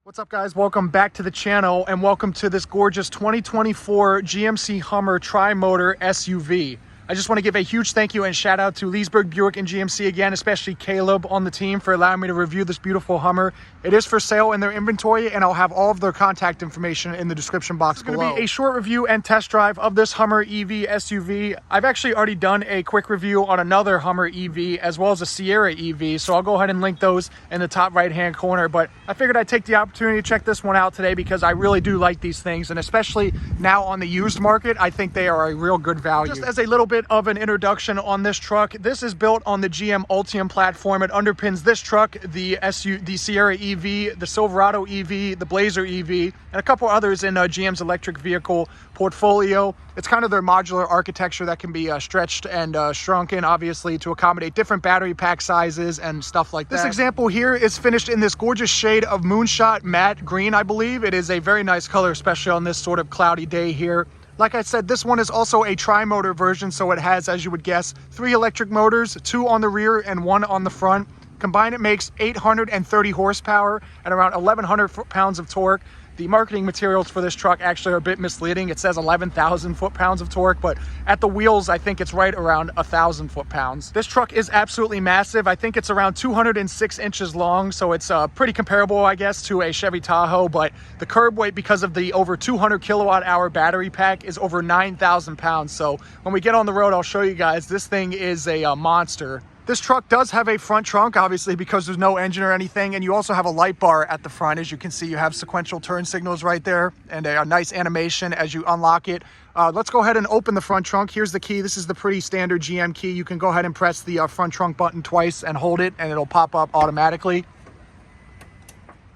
What's up, guys? Welcome back to the channel and welcome to this gorgeous 2024 GMC Hummer Tri-Motor SUV. I just want to give a huge thank you and shout out to Leesburg Buick and GMC again, especially Caleb on the team for allowing me to review this beautiful Hummer. It is for sale in their inventory and I'll have all of their contact information in the description box below. It's going to be a short review and test drive of this Hummer EV SUV. I've actually already done a quick review on another Hummer EV as well as a Sierra EV, so I'll go ahead and link those in the top right hand corner. But I figured I'd take the opportunity to check this one out today because I really do like these things, and especially now on the used market, I think they are a real good value. Just as a little bit of an introduction on this truck, this is built on the GM Ultium platform. It underpins this truck, the Sierra EV, the Silverado EV, the Blazer EV, and a couple others in GM's electric vehicle portfolio. It's kind of their modular architecture that can be stretched and shrunken, obviously, to accommodate different battery pack sizes and stuff like that. This example here is finished in this gorgeous shade of Moonshot Matte Green, I believe. It is a very nice color, especially on this sort of cloudy day here. Like I said, this one is also a tri-motor version, so it has, as you would guess, 3 electric motors, 2 on the rear and 1 on the front. Combined, it makes 830 horsepower and around 1,100 foot-pounds of torque. The marketing materials for this truck actually are a bit misleading. It says 11,000 foot-pounds of torque, but at the wheels, I think it's right around 1,000 foot-pounds. This truck is absolutely massive. I think it's around 206 inches long, so it's pretty comparable, I guess, to a Chevy Tahoe, but the curb weight, because of the over 200 kilowatt-hour battery pack, is over 9,000 pounds. So when we get on the road, I'll show you guys. This thing is a monster. This truck does have a front trunk, obviously, because there's no engine or anything, and you also have a light bar at the front. As you can see, you have sequential turn signals right there and a nice animation as you unlock it. Let's go ahead and open the front trunk. Here's the key. This is the pretty standard GM key. You can go ahead and press the front trunk button twice and hold it, and it'll pop up automatically.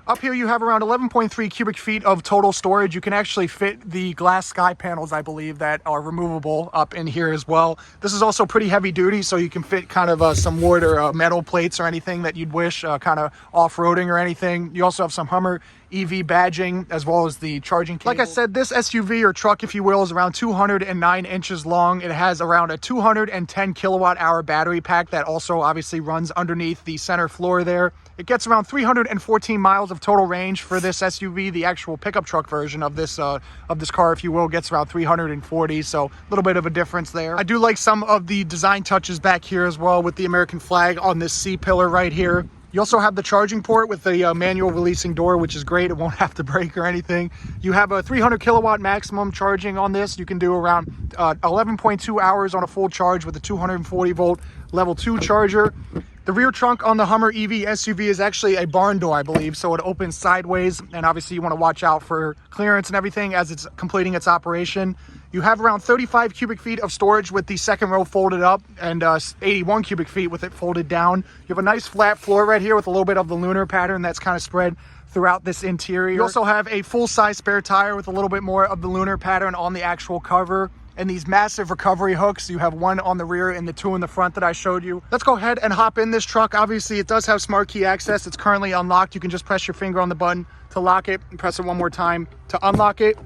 Up here, you have around 11.3 cubic feet of total storage. You can actually fit the glass sky panels, I believe, that are removable up in here as well. This is also pretty heavy duty, so you can fit kind of some wood or metal plates or anything that you'd wish, kind of off-roading or anything. You also have some Hummer EV badging as well as the charging cable. Like I said, this SUV or truck, if you will, is around 209 inches long. It has around a 210 kilowatt hour battery pack that also obviously runs underneath the center floor there. It gets around 314 miles of total range for this SUV. The actual pickup truck version of this car, if you will, gets around 340, so a little bit of a difference there. I do like some of the design touches back here as well with the American flag on this C-pillar right here. You also have the charging port with the manual releasing door, which is great. It won't have to brake or anything. You have a 300 kilowatt maximum charging on this. You can do around 11.2 hours on a full charge with a 240 volt level 2 charger. The rear trunk on the Hummer EV SUV is actually a barn door, I believe, so it opens sideways, and obviously you want to watch out for clearance and everything as it's completing its operation. You have around 35 cubic feet of storage with the second row folded up and 81 cubic feet with it folded down. You have a nice flat floor right here with a little bit of the lunar pattern that's kind of spread throughout this interior. You also have a full-size spare tire with a little bit more of the lunar pattern on the actual cover. And these massive recovery hooks, you have 1 on the rear and the 2 in the front that I showed you. Let's go ahead and hop in this truck. Obviously, it does have smart key access. It's currently unlocked. You can just press your finger on the button to lock it and press it one more time to unlock it.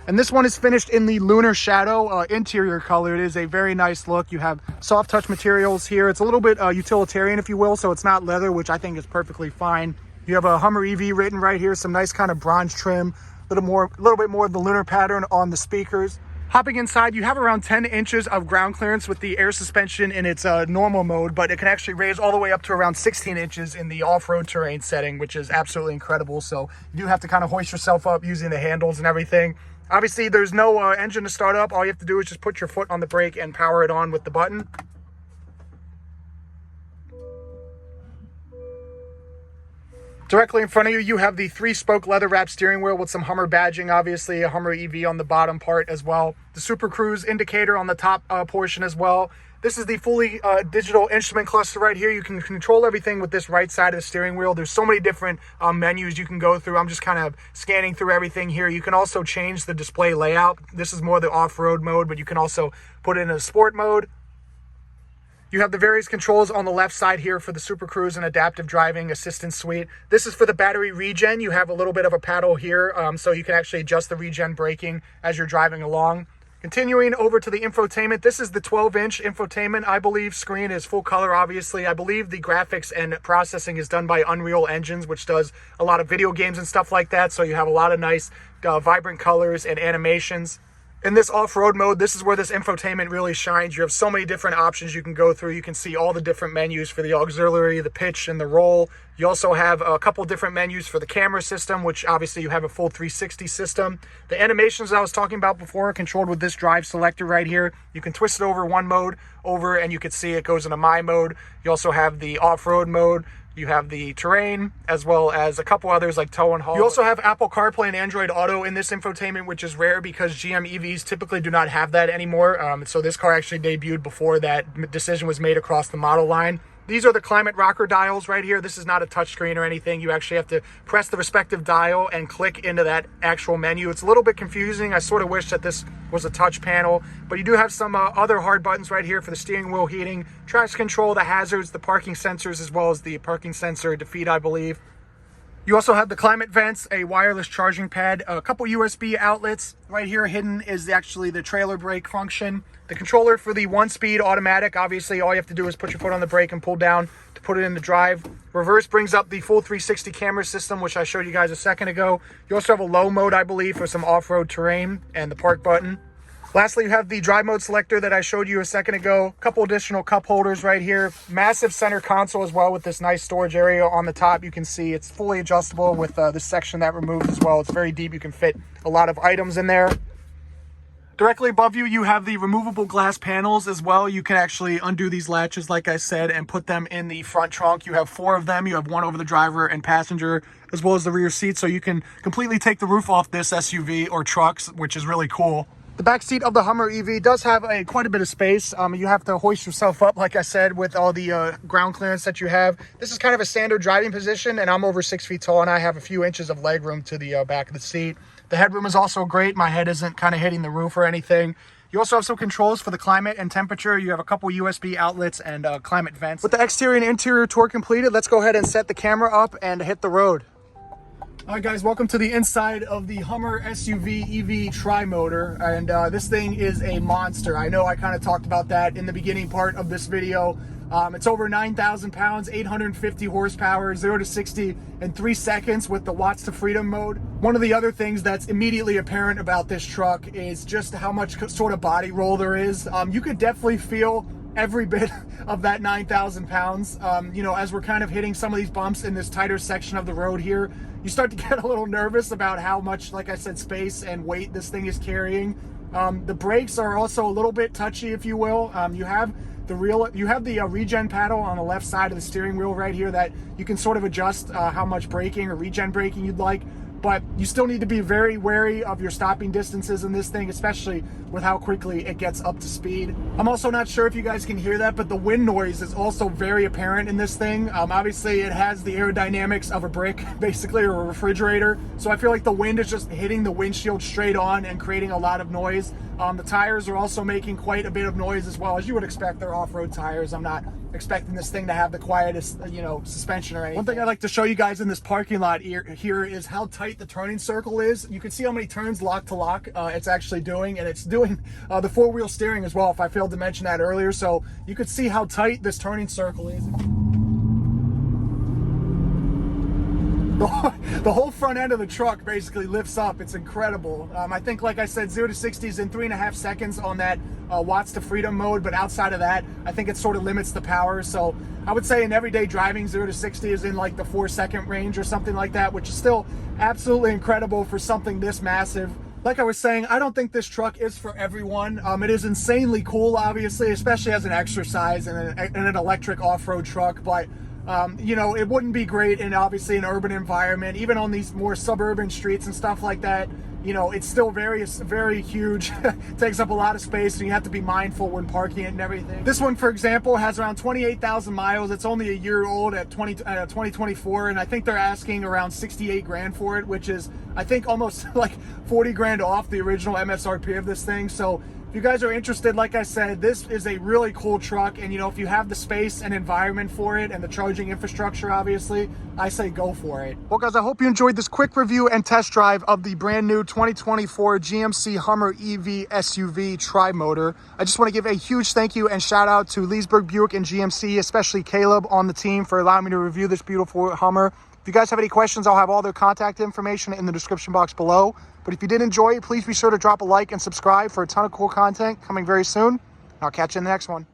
And this one is finished in the Lunar Shadow interior color. It is a very nice look. You have soft touch materials here. It's a little bit utilitarian, if you will, so it's not leather, which I think is perfectly fine. You have a Hummer EV written right here, some nice kind of bronze trim, a little bit more of the lunar pattern on the speakers. Hopping inside, you have around 10 inches of ground clearance with the air suspension in its normal mode, but it can actually raise all the way up to around 16 inches in the off-road terrain setting, which is absolutely incredible. So you do have to kind of hoist yourself up using the handles and everything. Obviously, there's no engine to start up. All you have to do is just put your foot on the brake and power it on with the button. Directly in front of you, you have the 3-spoke leather-wrapped steering wheel with some Hummer badging, obviously a Hummer EV on the bottom part as well. The Super Cruise indicator on the top portion as well. This is the fully digital instrument cluster right here. You can control everything with this right side of the steering wheel. There's so many different menus you can go through. I'm just kind of scanning through everything here. You can also change the display layout. This is more the off-road mode, but you can also put it in a sport mode. You have the various controls on the left side here for the Super Cruise and Adaptive Driving Assistance Suite. This is for the battery regen. You have a little bit of a paddle here, so you can actually adjust the regen braking as you're driving along. You Continuing over to the infotainment, this is the 12-inch infotainment, I believe. Screen is full color, obviously. I believe the graphics and processing is done by Unreal Engines, which does a lot of video games and stuff like that. So you have a lot of nice, vibrant colors and animations. In this off-road mode, this is where this infotainment really shines. You have so many different options you can go through. You can see all the different menus for the auxiliary, the pitch, and the roll. You also have a couple different menus for the camera system, which obviously you have a full 360 system. The animations I was talking about before are controlled with this drive selector right here. You can twist it over one mode over, and you can see it goes into my mode. You also have the off-road mode. You have the terrain, as well as a couple others like tow and haul. You also have Apple CarPlay and Android Auto in this infotainment, which is rare because GM EVs typically do not have that anymore. So this car actually debuted before that decision was made across the model line. These are the climate rocker dials right here. This is not a touchscreen or anything. You actually have to press the respective dial and click into that actual menu. It's a little bit confusing. I sort of wish that this was a touch panel, but you do have some other hard buttons right here for the steering wheel heating, traction control, the hazards, the parking sensors, as well as the parking sensor defeat, I believe. You also have the climate vents, a wireless charging pad, a couple USB outlets. Right here hidden is actually the trailer brake function. The controller for the 1-speed automatic, obviously all you have to do is put your foot on the brake and pull down to put it in the drive. Reverse brings up the full 360 camera system, which I showed you guys a second ago. You also have a low mode, I believe, for some off-road terrain, and the park button. Lastly, you have the drive mode selector that I showed you a second ago. A couple additional cup holders right here. Massive center console as well with this nice storage area on the top. You can see it's fully adjustable with this section that removes as well. It's very deep. You can fit a lot of items in there. Directly above you, you have the removable glass panels as well. You can actually undo these latches, like I said, and put them in the front trunk. You have 4 of them. You have one over the driver and passenger, as well as the rear seat. So you can completely take the roof off this SUV or trucks, which is really cool. The back seat of the Hummer EV does have quite a bit of space. You have to hoist yourself up, like I said, with all the ground clearance that you have. This is kind of a standard driving position, and I'm over 6 feet tall, and I have a few inches of leg room to the back of the seat. The headroom is also great. My head isn't kind of hitting the roof or anything. You also have some controls for the climate and temperature. You have a couple USB outlets and climate vents. With the exterior and interior tour completed, let's go ahead and set the camera up and hit the road. All right, guys, welcome to the inside of the Hummer SUV EV tri-motor, and this thing is a monster. I know I kind of talked about that in the beginning part of this video. It's over 9,000 pounds, 850 horsepower, 0 to 60 in 3 seconds with the watts to freedom mode. One of the other things that's immediately apparent about this truck is just how much sort of body roll there is. You could definitely feel every bit of that 9,000 pounds. You know, as we're kind of hitting some of these bumps in this tighter section of the road here, you start to get a little nervous about how much, like I said, space and weight this thing is carrying. The brakes are also a little bit touchy, if you will. You have the regen paddle on the left side of the steering wheel right here that you can sort of adjust how much braking or regen braking you'd like. But you still need to be very wary of your stopping distances in this thing, especially with how quickly it gets up to speed. I'm also not sure if you guys can hear that, but the wind noise is also very apparent in this thing. Obviously, it has the aerodynamics of a brick, basically, or a refrigerator. So I feel like the wind is just hitting the windshield straight on and creating a lot of noise. The tires are also making quite a bit of noise as well, as you would expect. They're off-road tires. I'm not expecting this thing to have the quietest, suspension or anything. One thing I'd like to show you guys in this parking lot here is how tight the turning circle is. You can see how many turns lock to lock it's actually doing, and it's doing the 4-wheel steering as well, if I failed to mention that earlier. So you could see how tight this turning circle is. The whole front end of the truck basically lifts up. It's incredible. I think, like I said, 0 to 60 is in 3.5 seconds on that watts to freedom mode, but outside of that, I think it sort of limits the power. So I would say in everyday driving, 0 to 60 is in like the 4-second range or something like that, which is still absolutely incredible for something this massive. Like I was saying, I don't think this truck is for everyone. It is insanely cool, obviously, especially as an exercise and an electric off-road truck, but it wouldn't be great in obviously an urban environment, even on these more suburban streets and stuff like that. It's still very, very huge. Takes up a lot of space, and you have to be mindful when parking it and everything. This one, for example, has around 28,000 miles. It's only a year old at 2024, and I think they're asking around 68 grand for it, which is, I think, almost like 40 grand off the original MSRP of this thing. So If you guys are interested, like I said, this is a really cool truck, and you know, if you have the space and environment for it and the charging infrastructure, obviously, I say go for it. Well guys, I hope you enjoyed this quick review and test drive of the brand new 2024 GMC Hummer EV SUV tri-motor. I just want to give a huge thank you and shout out to Leesburg Buick and GMC, especially Caleb on the team, for allowing me to review this beautiful Hummer. If you guys have any questions, I'll have all their contact information in the description box below. But if you did enjoy it, please be sure to drop a like and subscribe for a ton of cool content coming very soon. I'll catch you in the next one.